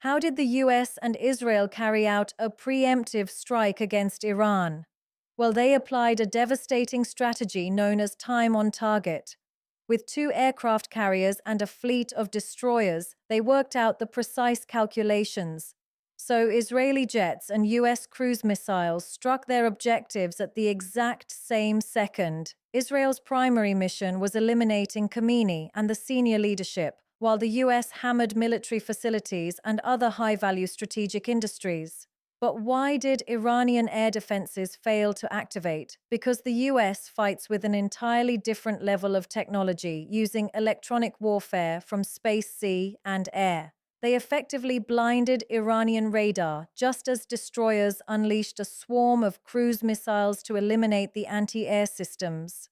How did the US and Israel carry out a preemptive strike against Iran? Well, they applied a devastating strategy known as time on target. With two aircraft carriers and a fleet of destroyers, they worked out the precise calculations. So, Israeli jets and US cruise missiles struck their objectives at the exact same second. Israel's primary mission was eliminating Khamenei and the senior leadership, while the US hammered military facilities and other high value strategic industries. But why did Iranian air defenses fail to activate? Because the US fights with an entirely different level of technology using electronic warfare from space, sea, and air. They effectively blinded Iranian radar, just as destroyers unleashed a swarm of cruise missiles to eliminate the anti-air systems.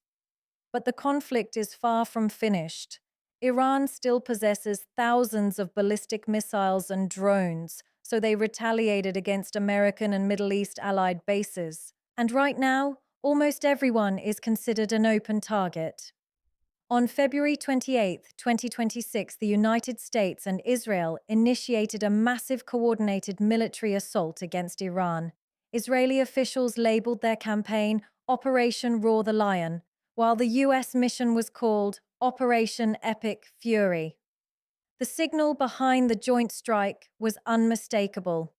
But the conflict is far from finished. Iran still possesses thousands of ballistic missiles and drones, so they retaliated against American and Middle East allied bases. And right now, almost everyone is considered an open target. On February 28, 2026, the United States and Israel initiated a massive coordinated military assault against Iran. Israeli officials labeled their campaign Operation Roar the Lion, while the US mission was called Operation Epic Fury. The signal behind the joint strike was unmistakable.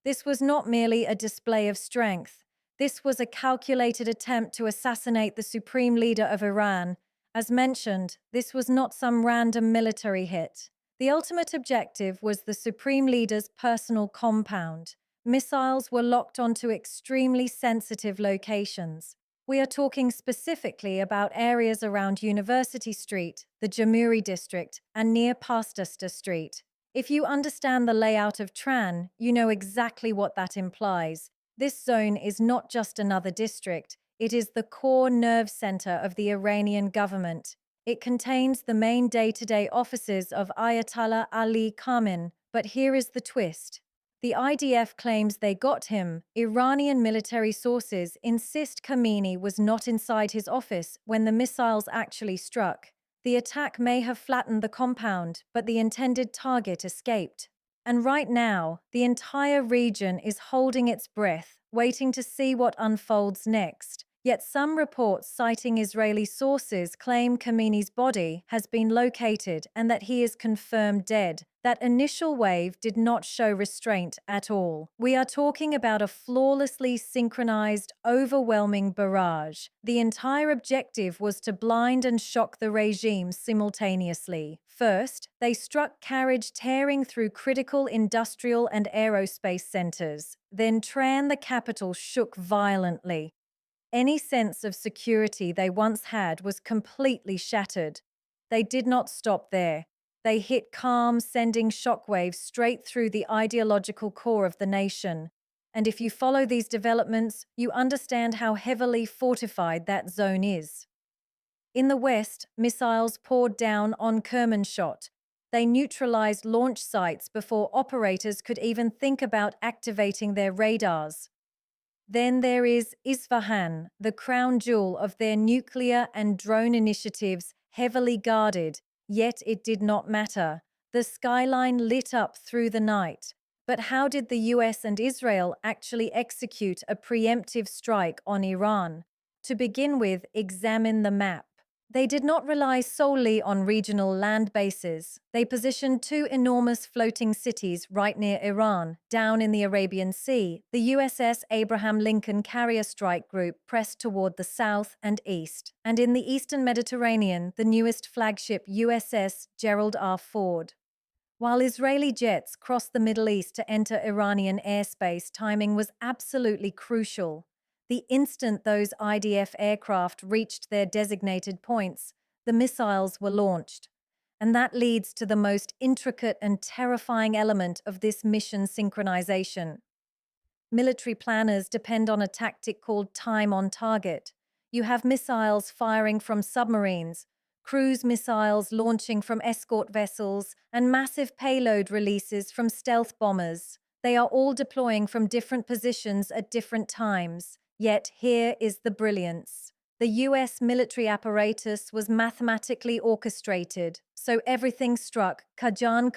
This was not merely a display of strength. This was a calculated attempt to assassinate the supreme leader of Iran. As mentioned, this was not some random military hit. The ultimate objective was the supreme leader's personal compound. Missiles were locked onto extremely sensitive locations. We are talking specifically about areas around University Street, the Jamhuri district, and near Pasteur Street. If you understand the layout of Tran, you know exactly what that implies. This zone is not just another district, it is the core nerve center of the Iranian government. It contains the main day-to-day offices of Ayatollah Ali Khamenei, but here is the twist. The IDF claims they got him. Iranian military sources insist Khamenei was not inside his office when the missiles actually struck. The attack may have flattened the compound, but the intended target escaped. And right now, the entire region is holding its breath, waiting to see what unfolds next. Yet some reports citing Israeli sources claim Khamenei's body has been located and that he is confirmed dead. That initial wave did not show restraint at all. We are talking about a flawlessly synchronized, overwhelming barrage. The entire objective was to blind and shock the regime simultaneously. First, they struck carriage tearing through critical industrial and aerospace centers. Then Tehran, the capital, shook violently. Any sense of security they once had was completely shattered. They did not stop there. They hit calm, sending shockwaves straight through the ideological core of the nation. And if you follow these developments, you understand how heavily fortified that zone is. In the west, missiles poured down on Kermanshah. They neutralized launch sites before operators could even think about activating their radars. Then there is Isfahan, the crown jewel of their nuclear and drone initiatives, heavily guarded, yet it did not matter. The skyline lit up through the night. But how did the US and Israel actually execute a preemptive strike on Iran? To begin with, examine the map. They did not rely solely on regional land bases. They positioned two enormous floating cities right near Iran. Down in the Arabian Sea, the USS Abraham Lincoln Carrier Strike Group pressed toward the south and east. And in the eastern Mediterranean, the newest flagship USS Gerald R. Ford. While Israeli jets crossed the Middle East to enter Iranian airspace, timing was absolutely crucial. The instant those IDF aircraft reached their designated points, the missiles were launched. And that leads to the most intricate and terrifying element of this mission synchronization. Military planners depend on a tactic called time on target. You have missiles firing from submarines, cruise missiles launching from escort vessels, and massive payload releases from stealth bombers. They are all deploying from different positions at different times. Yet here is the brilliance. The US military apparatus was mathematically orchestrated, So everything struck Khajan,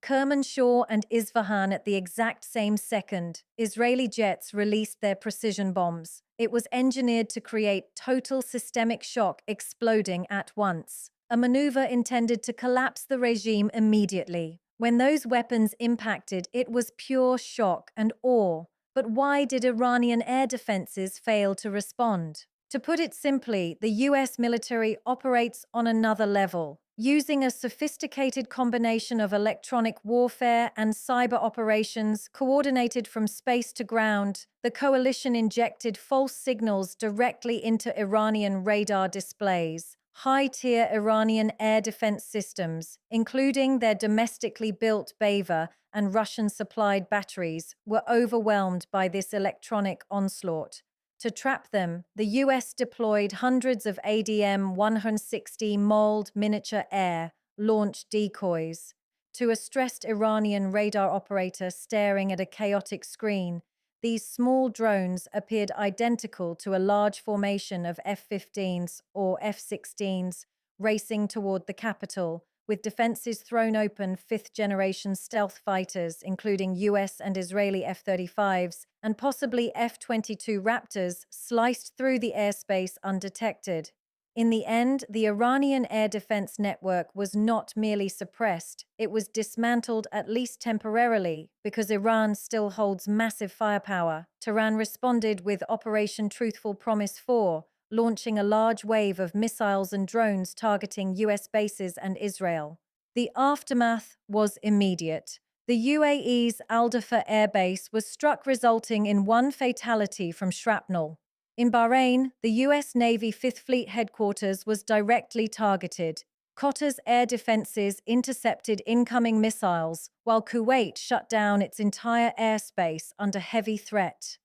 Kermanshah, and Isfahan at the exact same second. Israeli jets released their precision bombs. It was engineered to create total systemic shock, exploding at once. A maneuver intended to collapse the regime immediately. When those weapons impacted, it was pure shock and awe. But why did Iranian air defenses fail to respond? To put it simply, the US military operates on another level. Using a sophisticated combination of electronic warfare and cyber operations coordinated from space to ground, the coalition injected false signals directly into Iranian radar displays. High-tier Iranian air defense systems, including their domestically built Baver and Russian-supplied batteries, were overwhelmed by this electronic onslaught. To trap them, the US deployed hundreds of ADM-160 MALD miniature air-launched decoys. To a stressed Iranian radar operator staring at a chaotic screen, these small drones appeared identical to a large formation of F-15s or F-16s racing toward the capital, with defenses thrown open. Fifth-generation stealth fighters, including US and Israeli F-35s and possibly F-22 Raptors, sliced through the airspace undetected. In the end, the Iranian air defense network was not merely suppressed, it was dismantled, at least temporarily, because Iran still holds massive firepower. Tehran responded with Operation Truthful Promise 4, launching a large wave of missiles and drones targeting US bases and Israel. The aftermath was immediate. The UAE's Al Dafa Air Base was struck, resulting in one fatality from shrapnel. In Bahrain, the US Navy Fifth Fleet headquarters was directly targeted. Qatar's air defenses intercepted incoming missiles, while Kuwait shut down its entire airspace under heavy threat.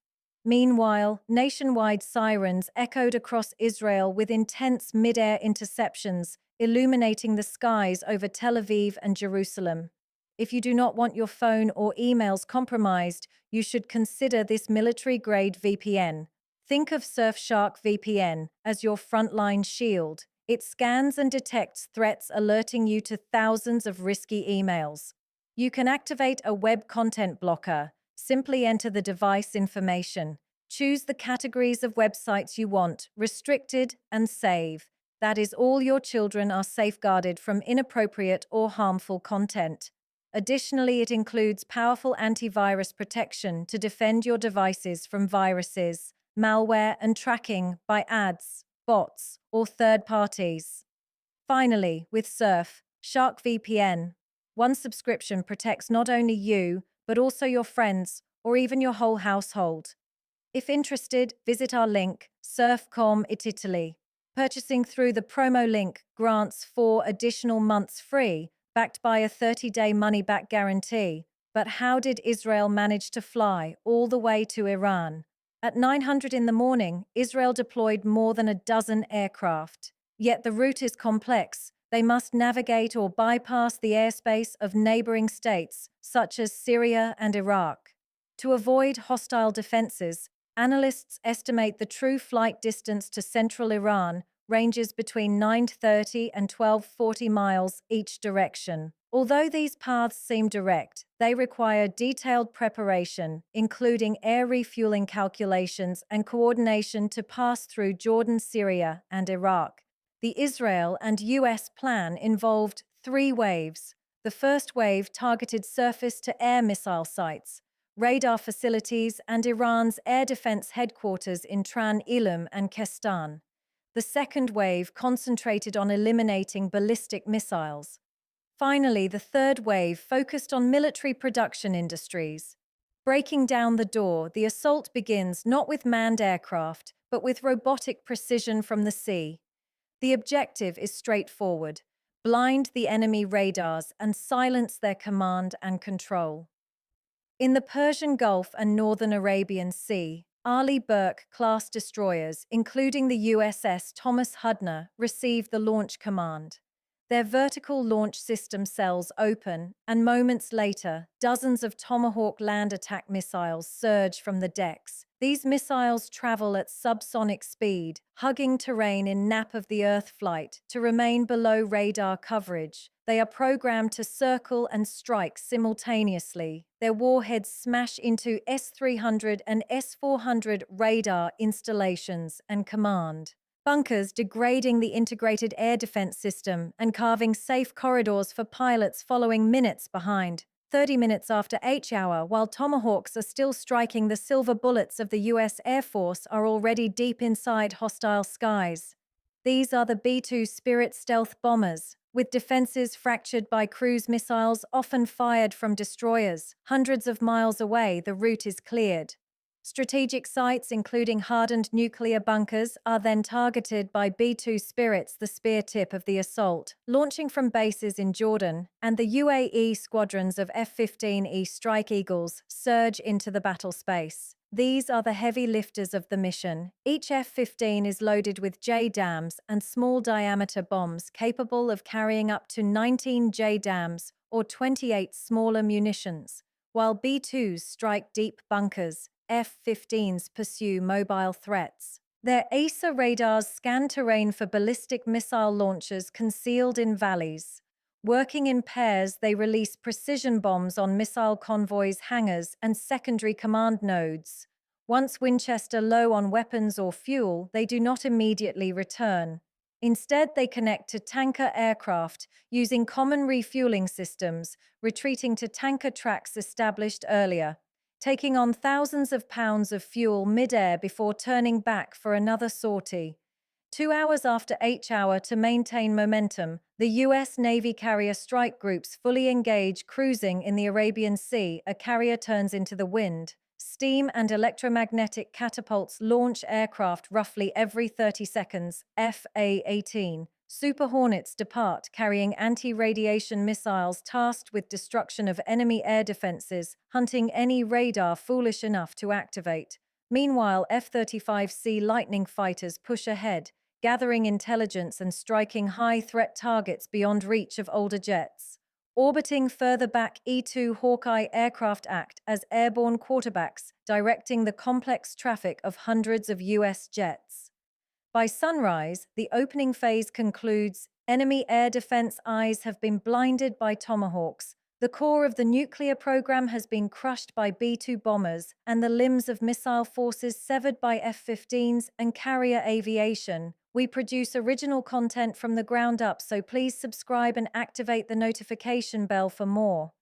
Meanwhile, nationwide sirens echoed across Israel with intense mid-air interceptions, illuminating the skies over Tel Aviv and Jerusalem. If you do not want your phone or emails compromised, you should consider this military-grade VPN. Think of Surfshark VPN as your frontline shield. It scans and detects threats, alerting you to thousands of risky emails. You can activate a web content blocker. Simply enter the device information. Choose the categories of websites you want, restricted, and save. That is all. Your children are safeguarded from inappropriate or harmful content. Additionally, it includes powerful antivirus protection to defend your devices from viruses, malware, and tracking by ads, bots, or third parties. Finally, with Surfshark VPN, one subscription protects not only you, but also your friends or even your whole household. If interested, visit our link, Surf.com Italy. Purchasing through the promo link grants 4 additional months free, backed by a 30-day money-back guarantee. But how did Israel manage to fly all the way to Iran? At 900 in the morning, Israel deployed more than a dozen aircraft. Yet the route is complex. They must navigate or bypass the airspace of neighboring states, such as Syria and Iraq. To avoid hostile defenses, analysts estimate the true flight distance to central Iran ranges between 930 and 1240 miles each direction. Although these paths seem direct, they require detailed preparation, including air refueling calculations and coordination to pass through Jordan, Syria, and Iraq. The Israel and US plan involved 3 waves. The first wave targeted surface-to-air missile sites, radar facilities, and Iran's air defense headquarters in Tran Ilum and Kestan. The second wave concentrated on eliminating ballistic missiles. Finally, the third wave focused on military production industries. Breaking down the door, the assault begins not with manned aircraft, but with robotic precision from the sea. The objective is straightforward: blind the enemy radars and silence their command and control. In the Persian Gulf and northern Arabian Sea, Arleigh Burke-class destroyers, including the USS Thomas Hudner, received the launch command. Their vertical launch system cells open, and moments later, dozens of Tomahawk land attack missiles surge from the decks. These missiles travel at subsonic speed, hugging terrain in nap of the Earth flight to remain below radar coverage. They are programmed to circle and strike simultaneously. Their warheads smash into S-300 and S-400 radar installations and command bunkers, degrading the integrated air defense system and carving safe corridors for pilots following minutes behind. 30 minutes after H-hour, while Tomahawks are still striking, the silver bullets of the U.S. Air Force are already deep inside hostile skies. These are the B-2 Spirit stealth bombers, with defenses fractured by cruise missiles often fired from destroyers. Hundreds of miles away, the route is cleared. Strategic sites, including hardened nuclear bunkers, are then targeted by B-2 Spirits, the spear tip of the assault, launching from bases in Jordan, and the UAE squadrons of F-15E Strike Eagles surge into the battle space. These are the heavy lifters of the mission. Each F-15 is loaded with J-dams and small-diameter bombs capable of carrying up to 19 J-dams or 28 smaller munitions, while B-2s strike deep bunkers. F-15s pursue mobile threats. Their AESA radars scan terrain for ballistic missile launchers concealed in valleys. Working in pairs, they release precision bombs on missile convoys, hangars, and secondary command nodes. Once Winchester low on weapons or fuel, they do not immediately return. Instead, they connect to tanker aircraft using common refueling systems, retreating to tanker tracks established earlier, taking on thousands of pounds of fuel mid-air before turning back for another sortie. 2 hours after H-hour, to maintain momentum, the U.S. Navy carrier strike groups fully engage, cruising in the Arabian Sea. A carrier turns into the wind. Steam and electromagnetic catapults launch aircraft roughly every 30 seconds. F-A-18. Super Hornets depart, carrying anti-radiation missiles tasked with destruction of enemy air defenses, hunting any radar foolish enough to activate. Meanwhile, F-35C Lightning fighters push ahead, gathering intelligence and striking high-threat targets beyond reach of older jets. Orbiting further back, E-2 Hawkeye aircraft act as airborne quarterbacks, directing the complex traffic of hundreds of U.S. jets. By sunrise, the opening phase concludes. Enemy air defense eyes have been blinded by Tomahawks. The core of the nuclear program has been crushed by B-2 bombers, and the limbs of missile forces severed by F-15s and carrier aviation. We produce original content from the ground up, so please subscribe and activate the notification bell for more.